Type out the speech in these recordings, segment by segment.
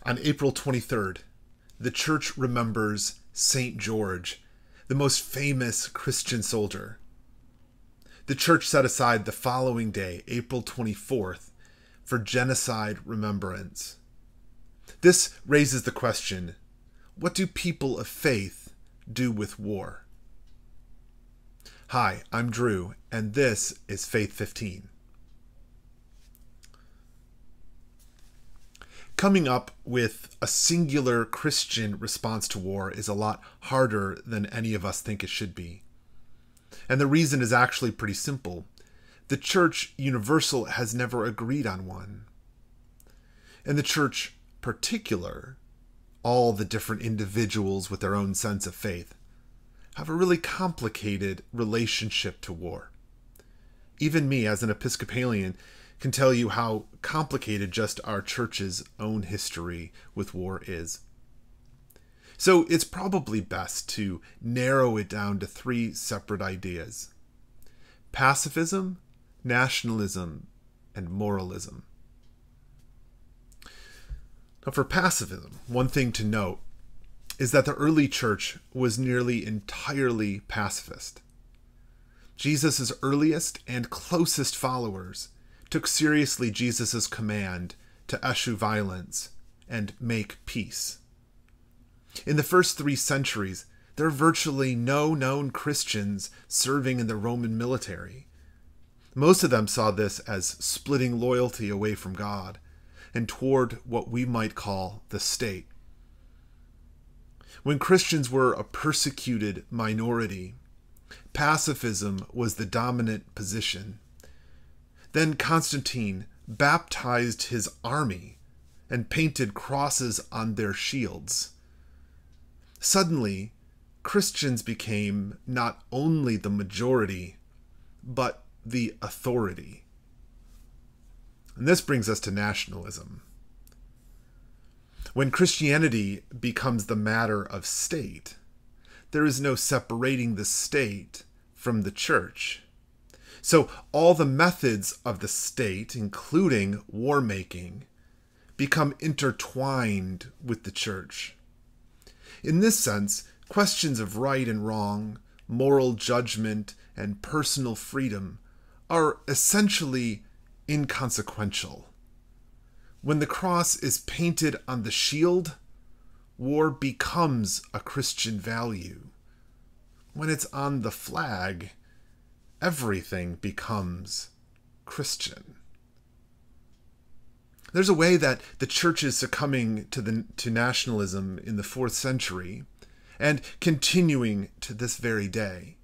On April 23rd, the church remembers St. George, the most famous Christian soldier. The church set aside the following day, April 24th, for genocide remembrance. This raises the question, what do people of faith do with war? Hi, I'm Drew, and this is Faith 15. Coming up with a singular Christian response to war is a lot harder than any of us think it should be. And the reason is actually pretty simple. The Church Universal has never agreed on one. And the Church particular, all the different individuals with their own sense of faith, have a really complicated relationship to war. Even me, as an Episcopalian, can tell you how complicated just our church's own history with war is. So it's probably best to narrow it down to three separate ideas: pacifism, nationalism, and moralism. Now, for pacifism, one thing to note is that the early church was nearly entirely pacifist. Jesus' earliest and closest followers took seriously Jesus' command to eschew violence and make peace. In the first 3 centuries, there are virtually no known Christians serving in the Roman military. Most of them saw this as splitting loyalty away from God and toward what we might call the state. When Christians were a persecuted minority, pacifism was the dominant position. Then Constantine baptized his army and painted crosses on their shields. Suddenly, Christians became not only the majority, but the authority. And this brings us to nationalism. When Christianity becomes the matter of state, there is no separating the state from the church. So all the methods of the state, including war-making, become intertwined with the church. In this sense, questions of right and wrong, moral judgment, and personal freedom are essentially inconsequential. When the cross is painted on the shield, war becomes a Christian value. When it's on the flag, everything becomes Christian. There's a way that the church's succumbing to nationalism in the 4th century, and continuing to this very day,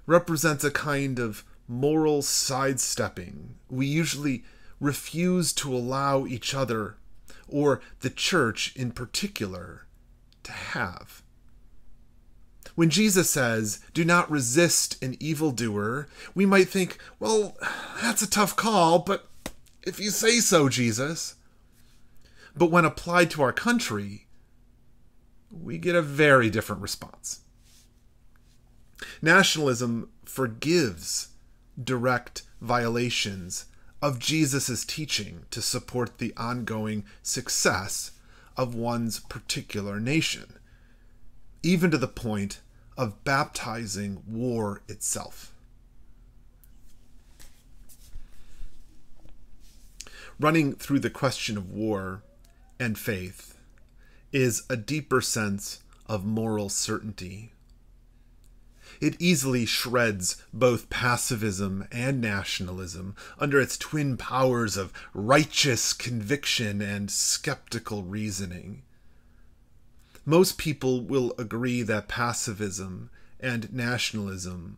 represents a kind of moral sidestepping we usually refuse to allow each other, or the church in particular, to have. When Jesus says, "Do not resist an evildoer," we might think, well, that's a tough call, but if you say so, Jesus. But when applied to our country, we get a very different response. Nationalism forgives direct violations of Jesus' teaching to support the ongoing success of one's particular nation, even to the point of baptizing war itself. Running through the question of war and faith is a deeper sense of moral certainty. It easily shreds both pacifism and nationalism under its twin powers of righteous conviction and skeptical reasoning. Most people will agree that pacifism and nationalism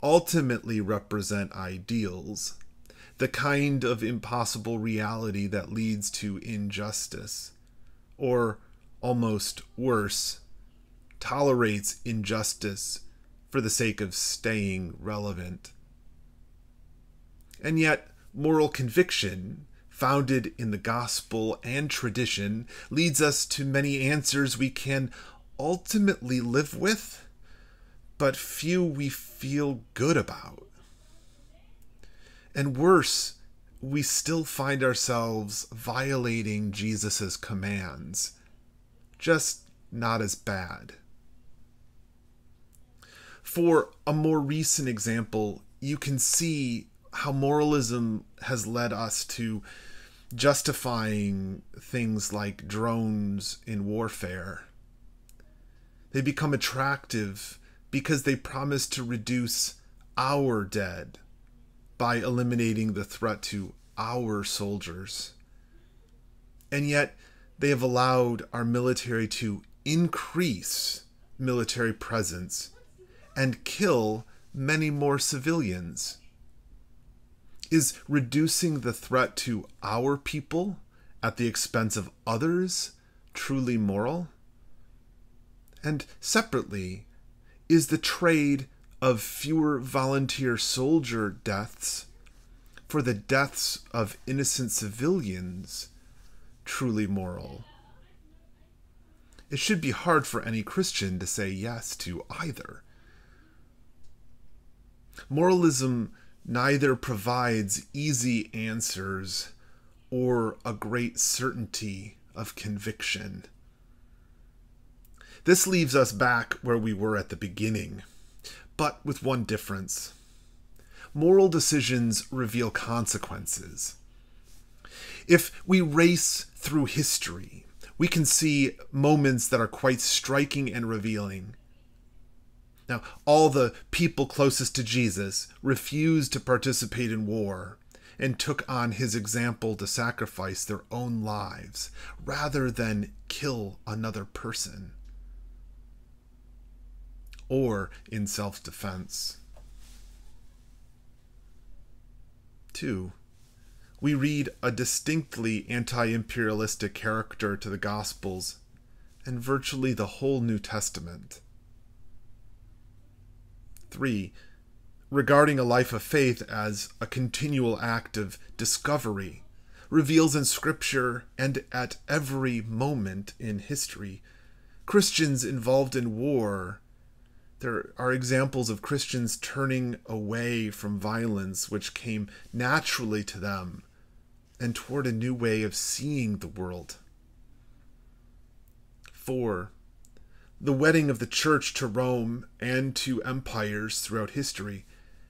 ultimately represent ideals, the kind of impossible reality that leads to injustice, or, almost worse, tolerates injustice for the sake of staying relevant. And yet, moral conviction, founded in the gospel and tradition, leads us to many answers we can ultimately live with, but few we feel good about. And worse, we still find ourselves violating Jesus' commands, just not as bad. For a more recent example, you can see how moralism has led us to justifying things like drones in warfare. They become attractive because they promise to reduce our dead by eliminating the threat to our soldiers. And yet, they have allowed our military to increase military presence and kill many more civilians. Is reducing the threat to our people at the expense of others truly moral? And separately, is the trade of fewer volunteer soldier deaths for the deaths of innocent civilians truly moral? It should be hard for any Christian to say yes to either. Moralism neither provides easy answers or a great certainty of conviction. This leaves us back where we were at the beginning, but with one difference. Moral decisions reveal consequences. If we race through history, we can see moments that are quite striking and revealing. Now, all the people closest to Jesus refused to participate in war and took on his example to sacrifice their own lives rather than kill another person, or in self-defense. 2. We read a distinctly anti-imperialistic character to the Gospels and virtually the whole New Testament. 3. Regarding a life of faith as a continual act of discovery, reveals in Scripture and at every moment in history, Christians involved in war. There are examples of Christians turning away from violence which came naturally to them and toward a new way of seeing the world. 4. The wedding of the church to Rome and to empires throughout history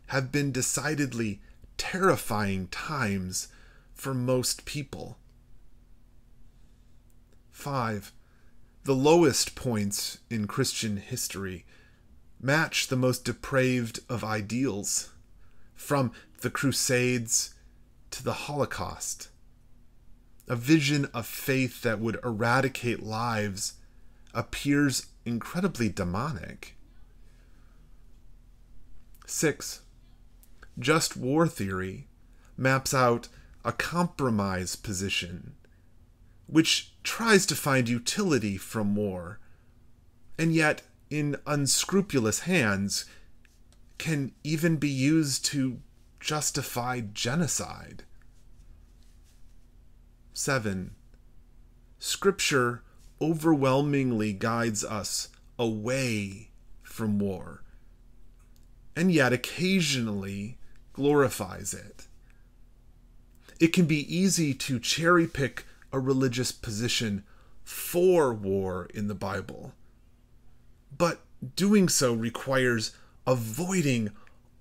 have been decidedly terrifying times for most people. 5. The lowest points in Christian history match the most depraved of ideals, from the Crusades to the Holocaust. A vision of faith that would eradicate lives appears incredibly demonic. 6. Just war theory maps out a compromise position, which tries to find utility from war, and yet, in unscrupulous hands, can even be used to justify genocide. 7. Scripture overwhelmingly guides us away from war, and yet occasionally glorifies it. It can be easy to cherry-pick a religious position for war in the Bible, but doing so requires avoiding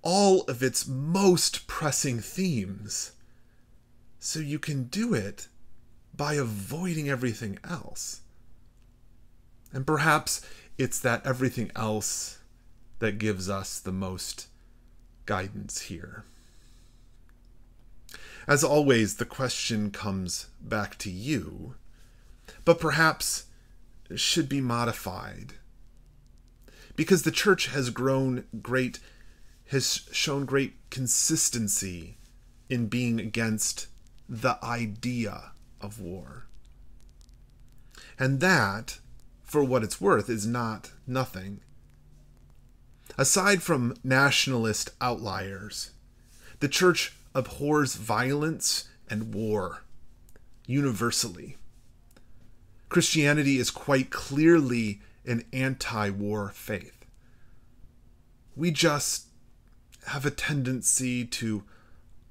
all of its most pressing themes. So you can do it by avoiding everything else. And perhaps it's that everything else that gives us the most guidance here. As always, the question comes back to you, but perhaps should be modified. Because the church has shown great consistency in being against the idea of war. And that, for what it's worth, is not nothing. Aside from nationalist outliers, the church abhors violence and war universally. Christianity is quite clearly an anti-war faith. We just have a tendency to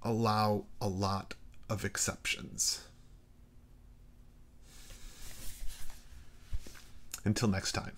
allow a lot of exceptions. Until next time.